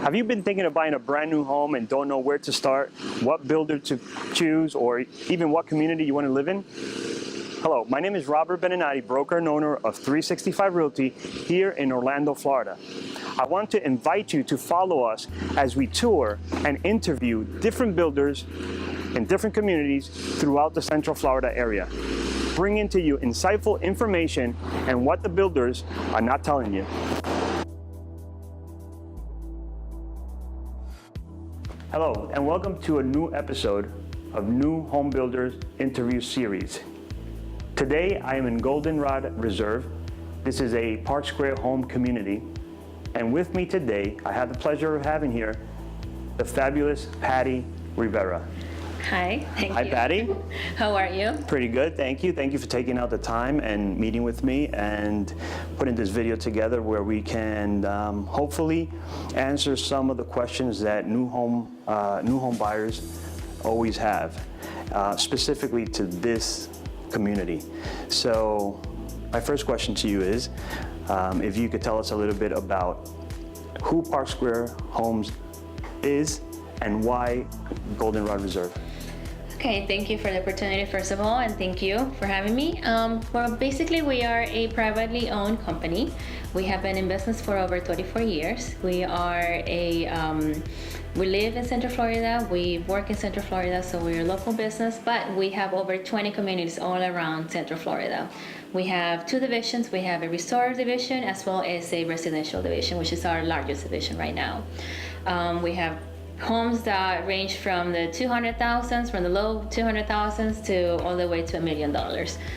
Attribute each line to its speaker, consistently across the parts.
Speaker 1: Have you been thinking of buying a brand new home and don't know where to start, what builder to choose, or even what community you want to live in? Hello, my name is Robert Benenati, broker and owner of 365 Realty here in Orlando, Florida. I want to invite you to follow us as we tour and interview different builders in different communities throughout the Central Florida area, bringing to you insightful information and what the builders are not telling you. Hello, and welcome to a new episode of New Home Builders Interview Series. Today, I am in Goldenrod Reserve. This is a Park Square home community. And with me today, I have the pleasure of having here the fabulous Patty Rivera.
Speaker 2: Hi, thank you.
Speaker 1: Hi, Patty.
Speaker 2: How are you?
Speaker 1: Pretty good, thank you. Thank you for taking out the time and meeting with me and putting this video together where we can hopefully answer some of the questions that new home buyers always have, specifically to this community. So my first question to you is, if you could tell us a little bit about who Park Square Homes is and why Goldenrod Reserve.
Speaker 2: Okay, thank you for the opportunity, first of all, and thank you for having me. Well, basically, we are a privately owned company. We have been in business for over 34 years. We live in Central Florida, we work in Central Florida, so we're a local business, but we have over 20 communities all around Central Florida. We have two divisions. We have a resort division as well as a residential division, which is our largest division right now. We have homes that range from the 200,000s, from the low 200,000s to all the way to $1 million.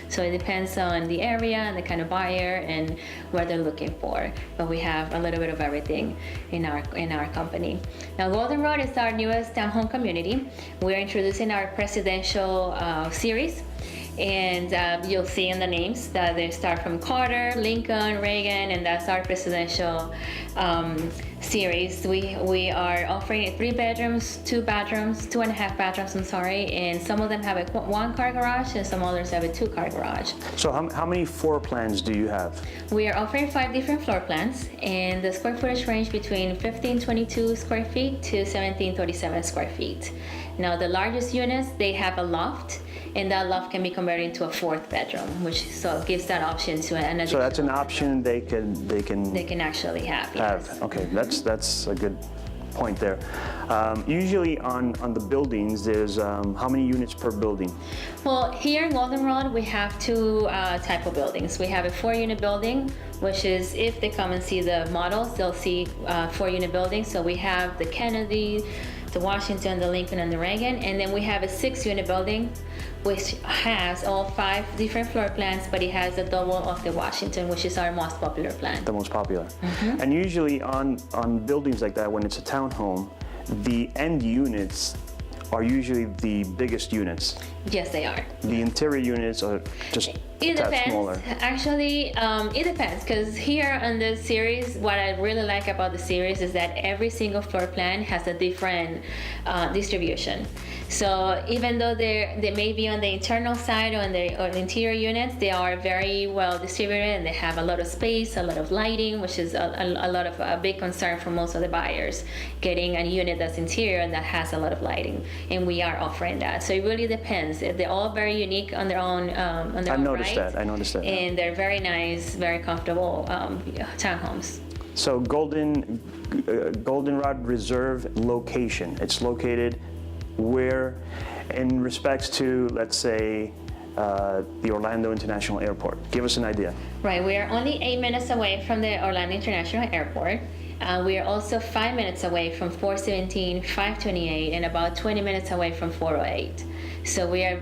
Speaker 2: So it depends on the area and the kind of buyer and what they're looking for. But we have a little bit of everything in our company. Now, Goldenrod is our newest townhome community. We're introducing our presidential series. And you'll see in the names that they start from Carter, Lincoln, Reagan, and that's our presidential series. We are offering 3 bedrooms, 2 bathrooms, 2.5 bathrooms, and some of them have a 1-car garage and some others have a 2-car garage.
Speaker 1: So how many floor plans do you have?
Speaker 2: We are offering 5 different floor plans, and the square footage range between 1522 square feet to 1737 square feet. Now, the largest units, they have a loft, and that loft can be converted into a 4th bedroom, which so gives that option to an additional.
Speaker 1: So that's an option they can
Speaker 2: actually have. Yes.
Speaker 1: Okay, that's a good point there. Usually on the buildings, there's how many units per building?
Speaker 2: Well, here in Goldenrod, we have 2 type of buildings. We have a 4-unit building, which is, if they come and see the models, they'll see 4-unit buildings. So we have the Kennedy, the Washington, the Lincoln, and the Reagan, and then we have a 6-unit building, which has all 5 different floor plans, but it has a double of the Washington, which is our most popular plan.
Speaker 1: The most popular. Mm-hmm. And usually on buildings like that, when it's a townhome, the end units are usually the biggest units.
Speaker 2: Yes, they are.
Speaker 1: The interior units are just a tad smaller.
Speaker 2: Actually, it depends, because here on the series, what I really like about the series is that every single floor plan has a different distribution. So even though they may be on the internal side or on the interior units, they are very well distributed and they have a lot of space, a lot of lighting, which is a big concern for most of the buyers, getting a unit that's interior and that has a lot of lighting, and we are offering that. So it really depends. They're all very unique on their own. I noticed that. And they're very nice, very comfortable townhomes.
Speaker 1: So Goldenrod Reserve location. It's located where, in respects to, let's say, the Orlando International Airport? Give us an idea.
Speaker 2: Right, we are only 8 minutes away from the Orlando International Airport. We are also 5 minutes away from 417, 528, and about 20 minutes away from 408. So we are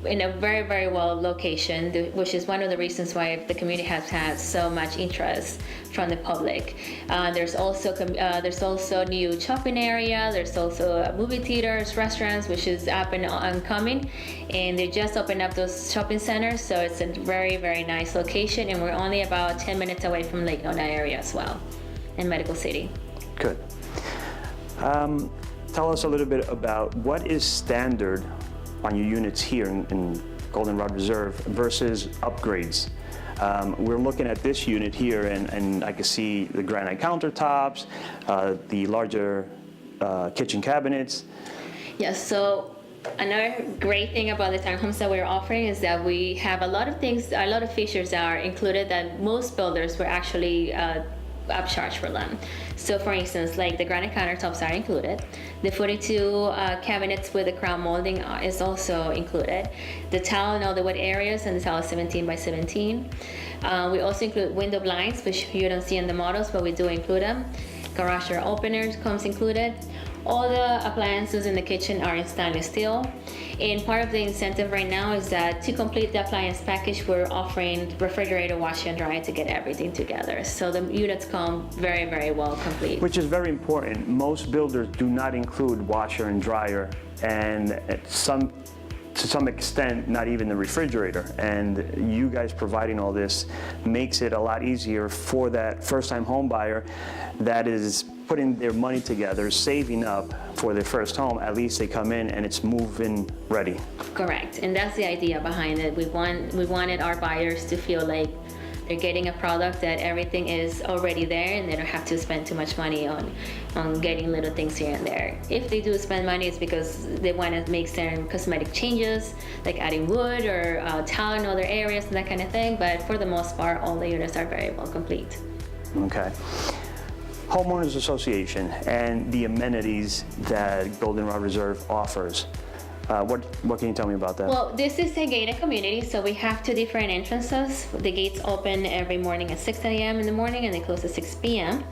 Speaker 2: in a very, very well location, which is one of the reasons why the community has had so much interest from the public. There's also new shopping area. There's also movie theaters, restaurants, which is up and coming, and they just opened up those shopping centers. So it's a very, very nice location, and we're only about 10 minutes away from Lake Nona area as well, in Medical City.
Speaker 1: Good. Tell us a little bit about what is standard on your units here in Goldenrod Reserve versus upgrades. We're looking at this unit here, and I can see the granite countertops, the larger kitchen cabinets.
Speaker 2: Yes, so another great thing about the townhomes that we're offering is that we have a lot of things, a lot of features that are included that most builders were actually upcharged for them. So for instance, like the granite countertops are included. The 42 cabinets with the crown molding is also included. The tile in all the wood areas, and the tile is 17 by 17. We also include window blinds, which you don't see in the models, but we do include them. Garage door openers comes included. All the appliances in the kitchen are in stainless steel. And part of the incentive right now is that to complete the appliance package, we're offering refrigerator, washer, and dryer to get everything together. So the units come very, very well complete.
Speaker 1: Which is very important. Most builders do not include washer and dryer, and to some extent, not even the refrigerator. And you guys providing all this makes it a lot easier for that first-time home buyer that is putting their money together, saving up for their first home. At least they come in and it's move-in ready.
Speaker 2: Correct, and that's the idea behind it. We wanted our buyers to feel like they're getting a product that everything is already there, and they don't have to spend too much money on getting little things here and there. If they do spend money, it's because they want to make certain cosmetic changes, like adding wood or tile in other areas and that kind of thing. But for the most part, all the units are very well complete.
Speaker 1: Okay. Homeowners Association and the amenities that Goldenrod Reserve offers. What can you tell me about that?
Speaker 2: Well, this is a gated community, so we have two different entrances. The gates open every morning at 6 a.m. in the morning, and they close at 6 p.m.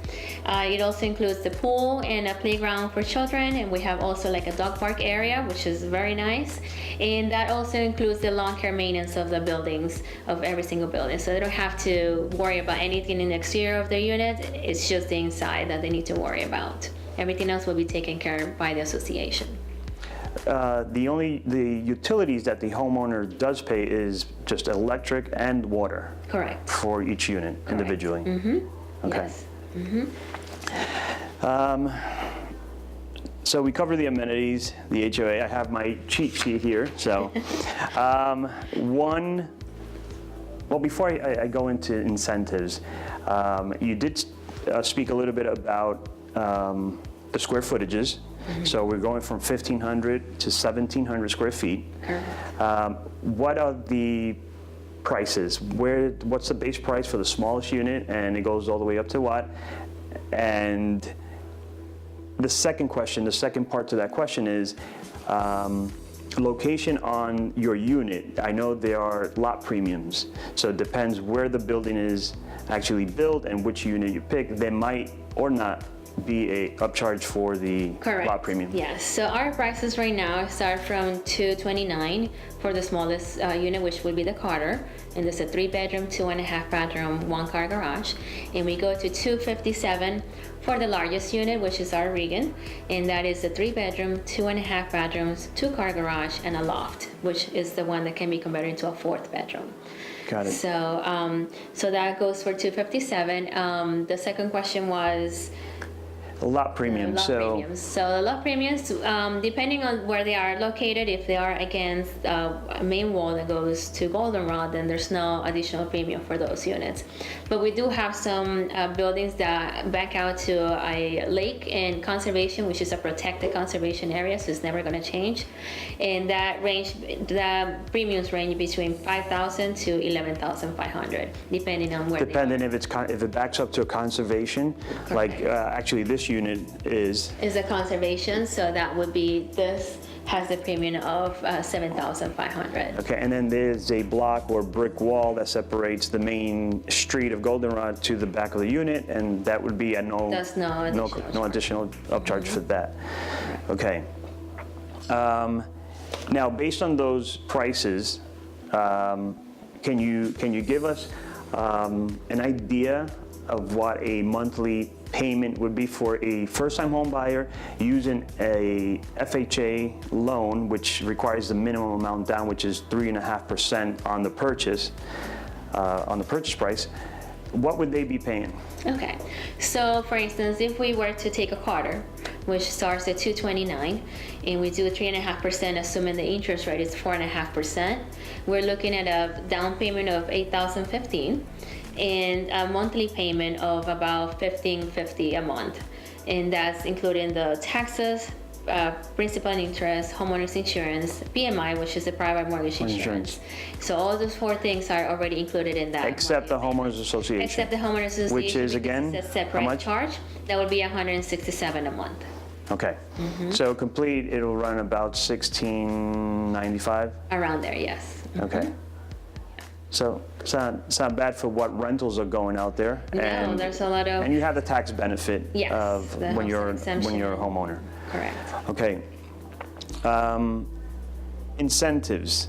Speaker 2: It also includes the pool and a playground for children, and we have also like a dog park area, which is very nice. And that also includes the lawn care maintenance of the buildings, of every single building. So they don't have to worry about anything in the exterior of their unit. It's just the inside that they need to worry about. Everything else will be taken care of by the association.
Speaker 1: The utilities that the homeowner does pay is just electric and water.
Speaker 2: Correct.
Speaker 1: For each unit individually.
Speaker 2: Mm-hmm.
Speaker 1: Okay.
Speaker 2: Yes. Mm-hmm.
Speaker 1: So we cover the amenities, the HOA. I have my cheat sheet here. So, before I go into incentives, you did speak a little bit about the square footages. Mm-hmm. So we're going from 1,500 to 1,700 square feet. What are the prices? What's the base price for the smallest unit, and it goes all the way up to what? And the second part to that question is location on your unit. I know there are lot premiums, so it depends where the building is actually built and which unit you pick. They might or not be a upcharge for the
Speaker 2: Correct.
Speaker 1: Lot premium.
Speaker 2: Yes. So our prices right now start from $229 for the smallest unit, which would be the Carter, and it's a 3-bedroom, 2.5 bathroom, 1-car garage. And we go to $257 for the largest unit, which is our Regan, and that is a 3-bedroom, 2.5 bathrooms, 2-car garage, and a loft, which is the one that can be converted into a 4th bedroom.
Speaker 1: Got it.
Speaker 2: So, so that goes for $257. The second question was
Speaker 1: A lot premium.
Speaker 2: Lot premiums. So the lot premiums, depending on where they are located, if they are against a main wall that goes to Goldenrod, then there's no additional premium for those units. But we do have some buildings that back out to a lake and conservation, which is a protected conservation area, so it's never going to change. And that range, the premiums range between $5,000 to $11,500, depending on where.
Speaker 1: Depending if it backs up to a conservation, like actually this unit is
Speaker 2: a conservation, so that would be, this has a premium of $7,500.
Speaker 1: okay. And then there's a block or brick wall that separates the main street of Goldenrod to the back of the unit, and that would be a no additional upcharge for that. Okay. Now, based on those prices, can you give us an idea of what a monthly payment would be for a first-time home buyer using a FHA loan, which requires the minimum amount down, which is 3.5% on the purchase price? What would they be paying?
Speaker 2: Okay, so for instance, if we were to take a Carter, which starts at $229, and we do 3.5%, assuming the interest rate is 4.5%. We're looking at a down payment of $8,015 and a monthly payment of about $1,550 a month, and that's including the taxes, principal and interest, homeowners insurance, PMI, which is the private mortgage insurance. So all those four things are already included in that.
Speaker 1: Except the homeowners association.
Speaker 2: Except the homeowners association,
Speaker 1: which is again
Speaker 2: it's a separate
Speaker 1: how much?
Speaker 2: charge. That would be $167 a month.
Speaker 1: Okay. So complete, it'll run about $1,695.
Speaker 2: Around there, yes.
Speaker 1: Okay. So it's not bad for what rentals are going out there.
Speaker 2: No, there's a lot of.
Speaker 1: And you have the tax benefit
Speaker 2: Yes,
Speaker 1: of
Speaker 2: the
Speaker 1: when you're
Speaker 2: exemption.
Speaker 1: a homeowner.
Speaker 2: Correct.
Speaker 1: Okay. Incentives.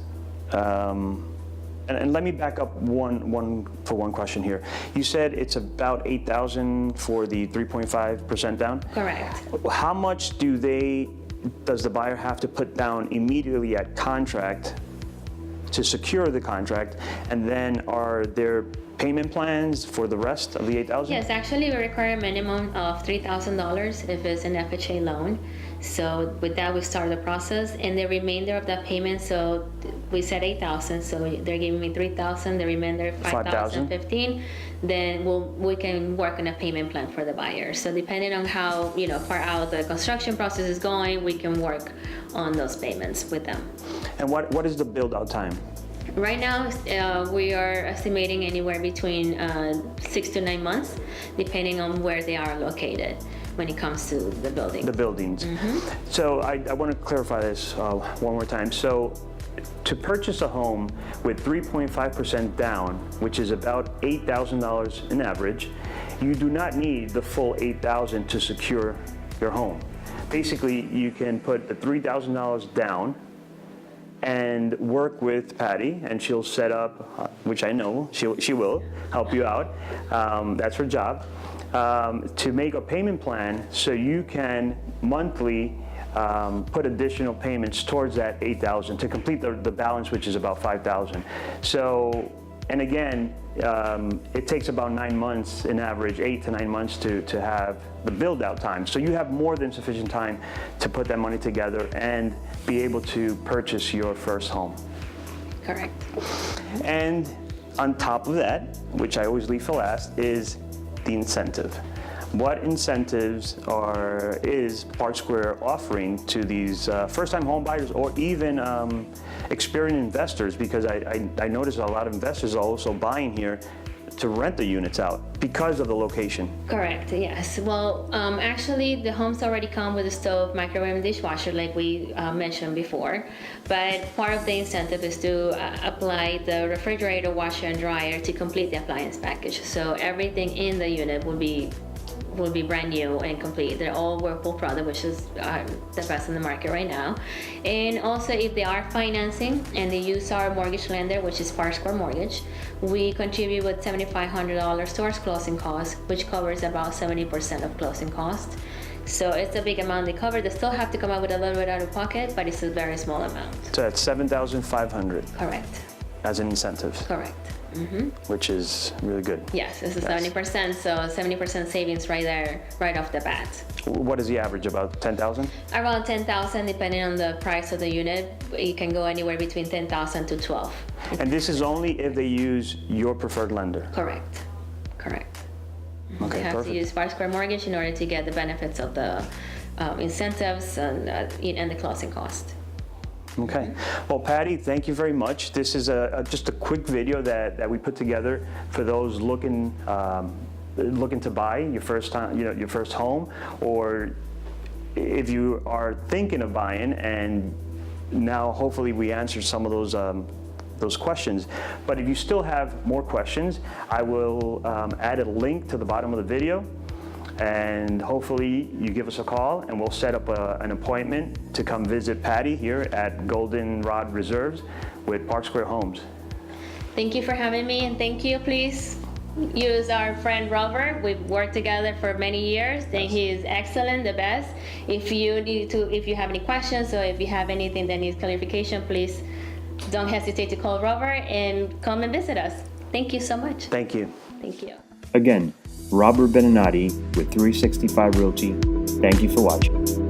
Speaker 1: And let me back up one question here. You said it's about $8,000 for the 3.5% down?
Speaker 2: Correct.
Speaker 1: How much does the buyer have to put down immediately at contract to secure the contract? And then are there payment plans for the rest of the $8,000?
Speaker 2: Yes, actually we require a minimum of $3,000 if it's an FHA loan. So with that we start the process, and the remainder of that payment, so we said $8,000, so they're giving me $3,000, the remainder $5,015. Then we can work on a payment plan for the buyer. So depending on how far out the construction process is going, we can work on those payments with them.
Speaker 1: And what is the build out time?
Speaker 2: Right now, we are estimating anywhere between 6 to 9 months, depending on where they are located when it comes to the building.
Speaker 1: The buildings. So I want to clarify this one more time. So to purchase a home with 3.5% down, which is about $8,000 in average, you do not need the full $8,000 to secure your home. Basically, you can put the $3,000 down and work with Patty, and she'll set up, which I know she will help you out. That's her job, to make a payment plan so you can monthly put additional payments towards that $8,000 to complete the balance, which is about $5,000. So, and again, it takes about 9 months in average, 8 to 9 months to have the build out time. So you have more than sufficient time to put that money together and be able to purchase your first home.
Speaker 2: Correct.
Speaker 1: And on top of that, which I always leave for last, is the incentive. What incentives is Park Square offering to these first-time home buyers or even experienced investors? Because I notice a lot of investors are also buying here to rent the units out because of the location.
Speaker 2: Correct, yes. Well, actually, the homes already come with a stove, microwave, and dishwasher, like we mentioned before. But part of the incentive is to apply the refrigerator, washer, and dryer to complete the appliance package. So everything in the unit will be brand new and complete. They're all Whirlpool product, which is the best in the market right now. And also, if they are financing and they use our mortgage lender, which is Park Square Mortgage, we contribute with $7,500 towards closing costs, which covers about 70% of closing costs. So it's a big amount they cover. They still have to come out with a little bit out of pocket, but it's a very small amount.
Speaker 1: So that's $7,500
Speaker 2: Correct.
Speaker 1: as an incentive.
Speaker 2: Correct.
Speaker 1: Which is really good.
Speaker 2: Yes, it's a 70%, so 70% savings right there, right off the bat.
Speaker 1: What is the average, about 10,000?
Speaker 2: Around 10,000, depending on the price of the unit. It can go anywhere between 10,000 to 12.
Speaker 1: And this is only if they use your preferred lender?
Speaker 2: Correct.
Speaker 1: Okay,
Speaker 2: You have
Speaker 1: perfect.
Speaker 2: to use Park Square Mortgage in order to get the benefits of the incentives and the closing cost.
Speaker 1: Okay. Well, Patty, thank you very much. This is just a quick video that we put together for those looking to buy your first time, your first home, or if you are thinking of buying, and now hopefully we answered some of those questions. But if you still have more questions, I will add a link to the bottom of the video. And hopefully you give us a call and we'll set up an appointment to come visit Patty here at Goldenrod Reserves with Park Square Homes.
Speaker 2: Thank you for having me, and thank you. Please use our friend Robert. We've worked together for many years. Think he is excellent, the best. If you have any questions or if you have anything that needs clarification, please don't hesitate to call Robert and come and visit us. Thank you so much.
Speaker 1: Thank you.
Speaker 2: Thank you.
Speaker 1: Again, Robert Benenati with 365 Realty Thank you for watching.